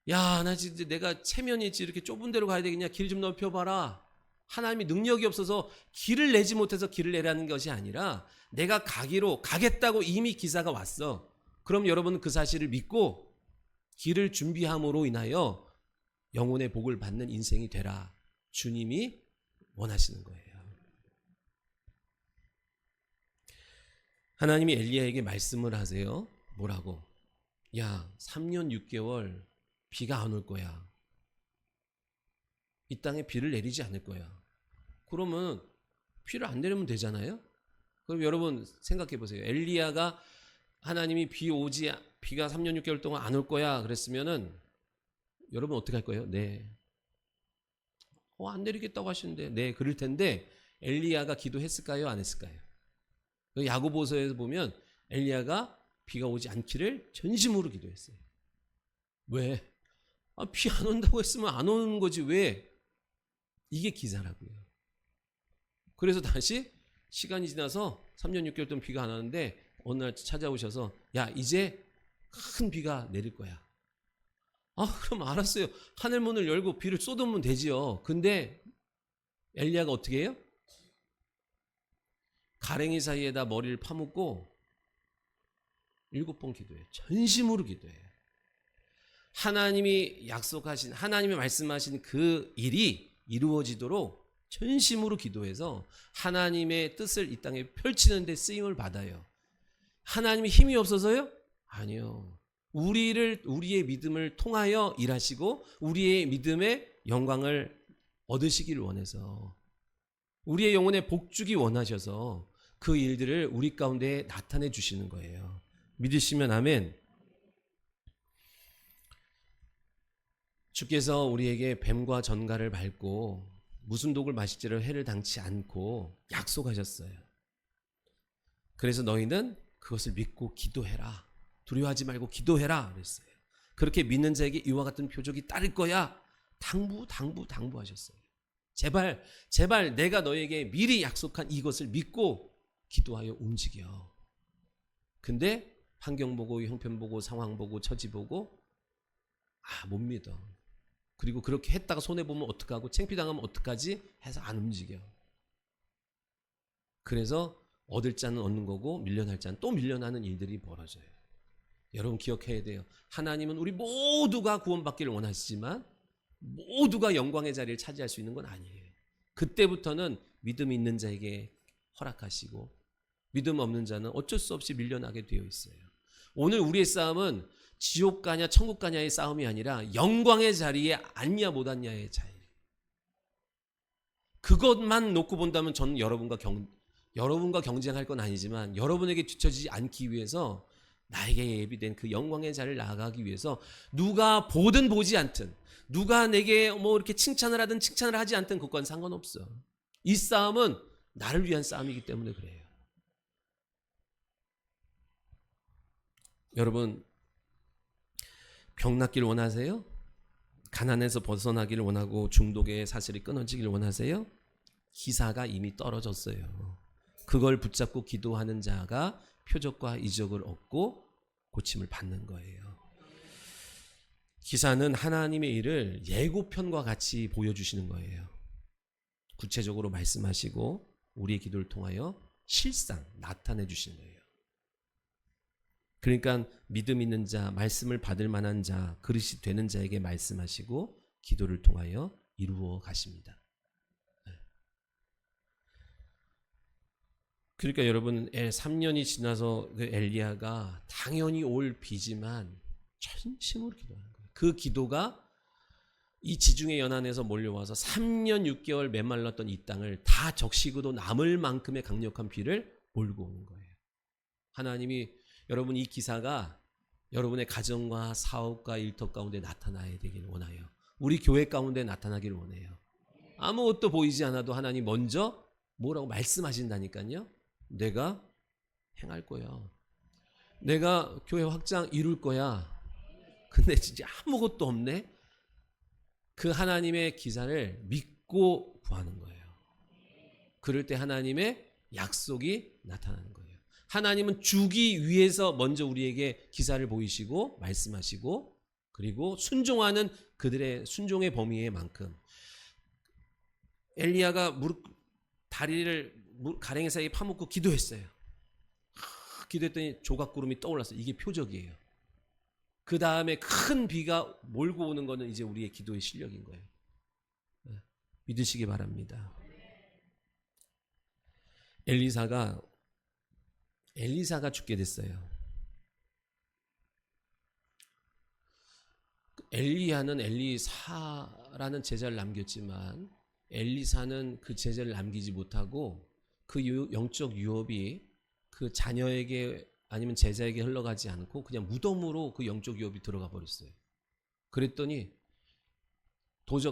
Speaker 1: 야, 나 진짜 내가 체면이 있지 이렇게 좁은 데로 가야 되겠냐? 길 좀 넓혀봐라. 하나님이 능력이 없어서 길을 내지 못해서 길을 내라는 것이 아니라 내가 가겠다고 이미 기사가 왔어. 그럼 여러분은 그 사실을 믿고 길을 준비함으로 인하여 영혼의 복을 받는 인생이 되라. 주님이 원하시는 거예요. 하나님이 엘리야에게 말씀을 하세요. 뭐라고? 야, 3년 6개월 비가 안 올 거야. 이 땅에 비를 내리지 않을 거야. 그러면 비를 안 내리면 되잖아요. 그럼 여러분 생각해 보세요. 엘리야가 하나님이 비가 3년 6개월 동안 안 올 거야 그랬으면은 여러분 어떻게 할 거예요? 네. 안 내리겠다고 하시는데 네 그럴 텐데 엘리야가 기도했을까요? 안 했을까요? 야고보서에서 보면 엘리야가 비가 오지 않기를 전심으로 기도했어요. 왜? 비 안 온다고 했으면 안 오는 거지 왜? 이게 기사라고요. 그래서 다시 시간이 지나서 3년 6개월 동안 비가 안 왔는데 어느 날 찾아오셔서 야 이제 큰 비가 내릴 거야. 그럼 알았어요. 하늘 문을 열고 비를 쏟으면 되지요. 근데 엘리야가 어떻게 해요? 가랭이 사이에다 머리를 파묻고 7번 기도해요. 전심으로 기도해요. 하나님이 약속하신, 하나님이 말씀하신 그 일이 이루어지도록 전심으로 기도해서 하나님의 뜻을 이 땅에 펼치는 데 쓰임을 받아요. 하나님이 힘이 없어서요? 아니요. 우리의 믿음을 통하여 일하시고 우리의 믿음의 영광을 얻으시기를 원해서, 우리의 영혼에 복 주기 원하셔서 그 일들을 우리 가운데 나타내 주시는 거예요. 믿으시면 아멘. 주께서 우리에게 뱀과 전갈을 밟고 무슨 독을 마실지를 해를 당치 않고 약속하셨어요. 그래서 너희는 그것을 믿고 기도해라. 두려워하지 말고 기도해라 그랬어요. 그렇게 믿는 자에게 이와 같은 표적이 따를 거야. 당부하셨어요. 제발 내가 너에게 미리 약속한 이것을 믿고 기도하여 움직여. 근데 환경 보고 형편 보고 상황 보고 처지 보고 못 믿어. 그리고 그렇게 했다가 손해보면 어떡하고 창피당하면 어떡하지 해서 안 움직여. 그래서 얻을 자는 얻는 거고 밀려날 자는 또 밀려나는 일들이 벌어져요. 여러분 기억해야 돼요. 하나님은 우리 모두가 구원받기를 원하시지만 모두가 영광의 자리를 차지할 수 있는 건 아니에요. 그때부터는 믿음 있는 자에게 허락하시고 믿음 없는 자는 어쩔 수 없이 밀려나게 되어 있어요. 오늘 우리의 싸움은 지옥 가냐 천국 가냐의 싸움이 아니라 영광의 자리에 앉냐 못 앉냐의 차이. 그것만 놓고 본다면 저는 여러분과 경쟁할 건 아니지만 여러분에게 뒤처지지 않기 위해서 나에게 예비된 그 영광의 자리를 나아가기 위해서 누가 보든 보지 않든 누가 내게 뭐 이렇게 칭찬을 하든 칭찬을 하지 않든 그건 상관없어. 이 싸움은 나를 위한 싸움이기 때문에 그래요. 여러분 병 낫기를 원하세요? 가난에서 벗어나기를 원하고 중독의 사슬이 끊어지기를 원하세요? 기사가 이미 떨어졌어요. 그걸 붙잡고 기도하는 자가 표적과 이적을 얻고 고침을 받는 거예요. 기사는 하나님의 일을 예고편과 같이 보여주시는 거예요. 구체적으로 말씀하시고 우리의 기도를 통하여 실상 나타내 주시는 거예요. 그러니까 믿음 있는 자, 말씀을 받을 만한 자, 그릇이 되는 자에게 말씀하시고 기도를 통하여 이루어 가십니다. 그러니까 여러분 3년이 지나서 그 엘리야가 당연히 올 비지만 전심으로 기도하는 거예요. 그 기도가 이 지중해 연안에서 몰려와서 3년 6개월 메말랐던 이 땅을 다 적시고도 남을 만큼의 강력한 비를 몰고 오는 거예요. 하나님이 여러분 이 기사가 여러분의 가정과 사업과 일터 가운데 나타나야 되길 원해요. 우리 교회 가운데 나타나길 원해요. 아무것도 보이지 않아도 하나님 먼저 뭐라고 말씀하신다니까요. 내가 행할 거야. 내가 교회 확장 이룰 거야. 근데 진짜 아무것도 없네. 그 하나님의 기사를 믿고 구하는 거예요. 그럴 때 하나님의 약속이 나타나는 거예요. 하나님은 주기 위해서 먼저 우리에게 기사를 보이시고 말씀하시고 그리고 순종하는 그들의 순종의 범위에 만큼 엘리야가 다리를 가랭이 사이에 파묻고 기도했어요. 기도했더니 조각구름이 떠올랐어요. 이게 표적이에요. 그 다음에 큰 비가 몰고 오는 거는 이제 우리의 기도의 실력인 거예요. 믿으시기 바랍니다. 엘리사가 죽게 됐어요. 엘리야는 엘리사라는 제자를 남겼지만 엘리사는 그 제자를 남기지 못하고 그 영적 유업이 그 자녀에게 아니면 제자에게 흘러가지 않고 그냥 무덤으로 그 영적 유업이 들어가 버렸어요. 그랬더니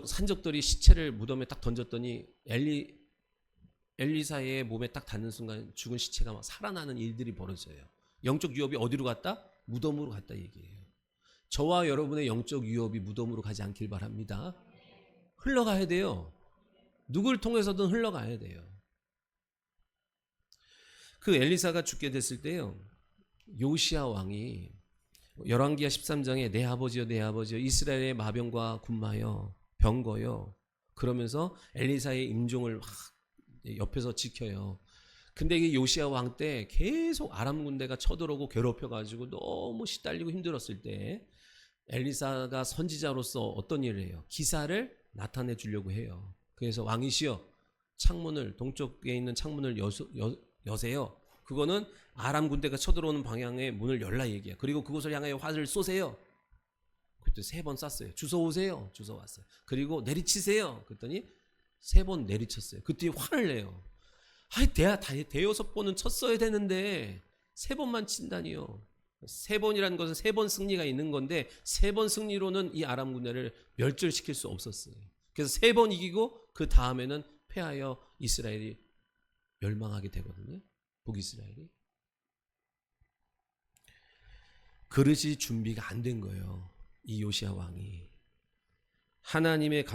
Speaker 1: 산적들이 시체를 무덤에 딱 던졌더니 엘리사의 몸에 딱 닿는 순간 죽은 시체가 막 살아나는 일들이 벌어져요. 영적 유업이 어디로 갔다? 무덤으로 갔다 얘기해요. 저와 여러분의 영적 유업이 무덤으로 가지 않길 바랍니다. 흘러가야 돼요. 누굴 통해서든 흘러가야 돼요. 그 엘리사가 죽게 됐을 때요. 요시야 왕이 열왕기하 13장에 내 아버지여 내 아버지여 이스라엘의 마병과 군마여 병거여 그러면서 엘리사의 임종을 막 옆에서 지켜요. 근데 이게 요시야 왕 때 계속 아람 군대가 쳐들어오고 괴롭혀가지고 너무 시달리고 힘들었을 때 엘리사가 선지자로서 어떤 일을 해요? 기사를 나타내 주려고 해요. 그래서 왕이시여 창문을 동쪽에 있는 창문을 여세요. 그거는 아람 군대가 쳐들어오는 방향의 문을 열라 얘기야. 그리고 그곳을 향해 화를 쏘세요. 그때 3번 쐈어요. 주워 오세요. 주워 왔어요. 그리고 내리치세요. 그랬더니 3번 내리쳤어요. 그때 화를 내요. 아이, 대여섯 번은 쳤어야 되는데 3번만 친다니요. 3번이라는 것은 3번 승리가 있는 건데 3번 승리로는 이 아람 군대를 멸절시킬 수 없었어요. 그래서 3번 이기고 그 다음에는 패하여 이스라엘이 멸망하게 되거든요. 북이스라엘이. 그릇이 준비가 안 된 거예요. 이 요시야 왕이. 하나님의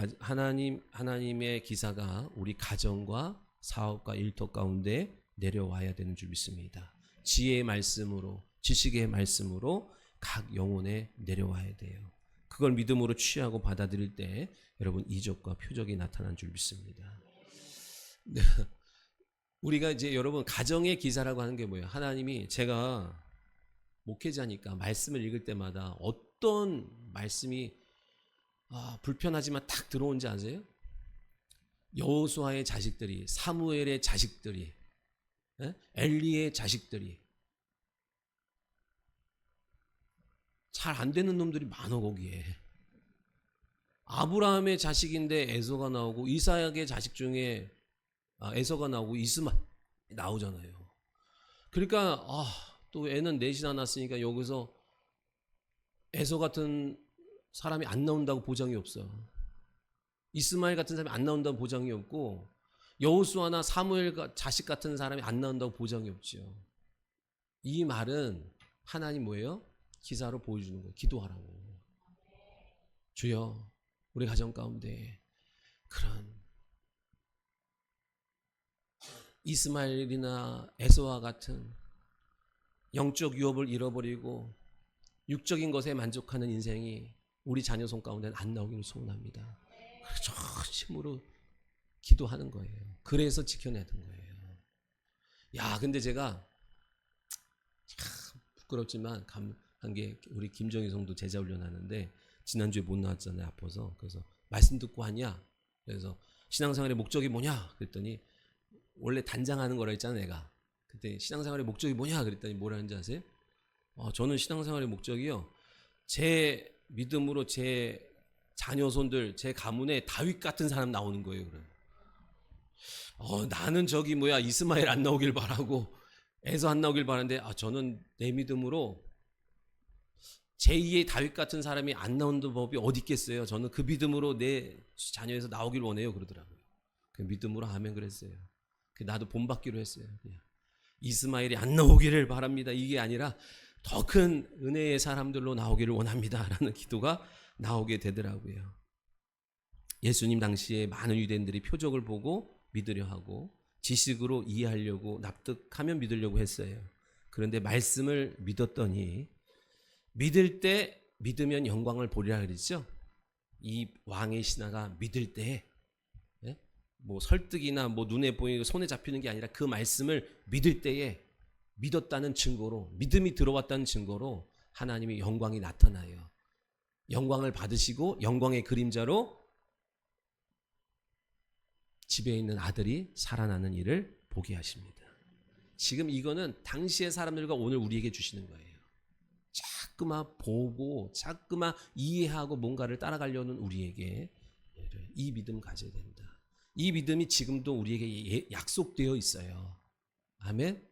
Speaker 1: 기사가 우리 가정과 사업과 일터 가운데 내려와야 되는 줄 믿습니다. 지혜의 말씀으로, 지식의 말씀으로 각 영혼에 내려와야 돼요. 그걸 믿음으로 취하고 받아들일 때 여러분 이적과 표적이 나타난 줄 믿습니다. 네. 우리가 이제 여러분 가정의 기사라고 하는 게 뭐예요? 하나님이, 제가 목회자니까 말씀을 읽을 때마다 어떤 말씀이 불편하지만 딱 들어온지 아세요? 여호수아의 자식들이, 사무엘의 자식들이, 엘리의 자식들이, 잘 안 되는 놈들이 많아. 거기에 아브라함의 자식인데 에서가 나오고, 이삭의 자식 중에 에서가 나오고 이스마엘 나오잖아요. 그러니까 또 애는 넷이나 낳았으니까 여기서 에서 같은 사람이 안 나온다고 보장이 없어. 이스마엘 같은 사람이 안 나온다고 보장이 없고, 여호수아나 사무엘 자식 같은 사람이 안 나온다고 보장이 없죠. 이 말은 하나님 뭐예요? 기사로 보여주는 거예요. 기도하라고. 주여, 우리 가정 가운데 그런 이스마엘이나 에서와 같은 영적 유업을 잃어버리고 육적인 것에 만족하는 인생이 우리 자녀 손 가운데는 안 나오기를 소원합니다. 그래서 전심으로 기도하는 거예요. 그래서 지켜내는 거예요. 야, 근데 제가 참 부끄럽지만 한 게, 우리 김정희 성도 제자 훈련하는데 지난주에 못 나왔잖아요. 아파서. 그래서 말씀 듣고 하냐? 그래서 신앙생활의 목적이 뭐냐? 그랬더니, 원래 단장하는 거라 했잖아 내가. 그때 신앙생활의 목적이 뭐냐? 그랬더니 뭐라 하는지 아세요? 저는 신앙생활의 목적이요, 제 믿음으로 제 자녀손들, 제 가문에 다윗 같은 사람 나오는 거예요. 그래. 나는 이스마엘 안 나오길 바라고 에서 안 나오길 바라는데, 저는 내 믿음으로 제2의 다윗 같은 사람이 안 나오는 법이 어디 있겠어요. 저는 그 믿음으로 내 자녀에서 나오길 원해요. 그러더라고요. 그 믿음으로 아멘 그랬어요. 나도 본받기로 했어요. 그냥 이스마엘이 안 나오기를 바랍니다. 이게 아니라 더 큰 은혜의 사람들로 나오기를 원합니다. 라는 기도가 나오게 되더라고요. 예수님 당시에 많은 유대인들이 표적을 보고 믿으려 하고 지식으로 이해하려고, 납득하면 믿으려고 했어요. 그런데 말씀을 믿었더니, 믿을 때 믿으면 영광을 보리라 그랬죠. 이 왕의 신하가 믿을 때 설득이나 눈에 보이고 손에 잡히는 게 아니라 그 말씀을 믿을 때에 믿었다는 증거로, 믿음이 들어왔다는 증거로 하나님의 영광이 나타나요. 영광을 받으시고 영광의 그림자로 집에 있는 아들이 살아나는 일을 보게 하십니다. 지금 이거는 당시의 사람들과 오늘 우리에게 주시는 거예요. 자꾸만 보고 자꾸만 이해하고 뭔가를 따라가려는 우리에게 이 믿음 가져야 된다. 이 믿음이 지금도 우리에게 약속되어 있어요. 아멘.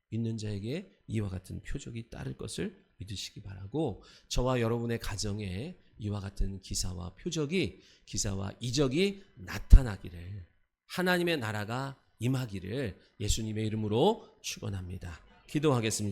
Speaker 1: 믿는 자에게 이와 같은 표적이 따를 것을 믿으시기 바라고, 저와 여러분의 가정에 이와 같은 기사와 표적이, 기사와 이적이 나타나기를, 하나님의 나라가 임하기를 예수님의 이름으로 축원합니다. 기도하겠습니다.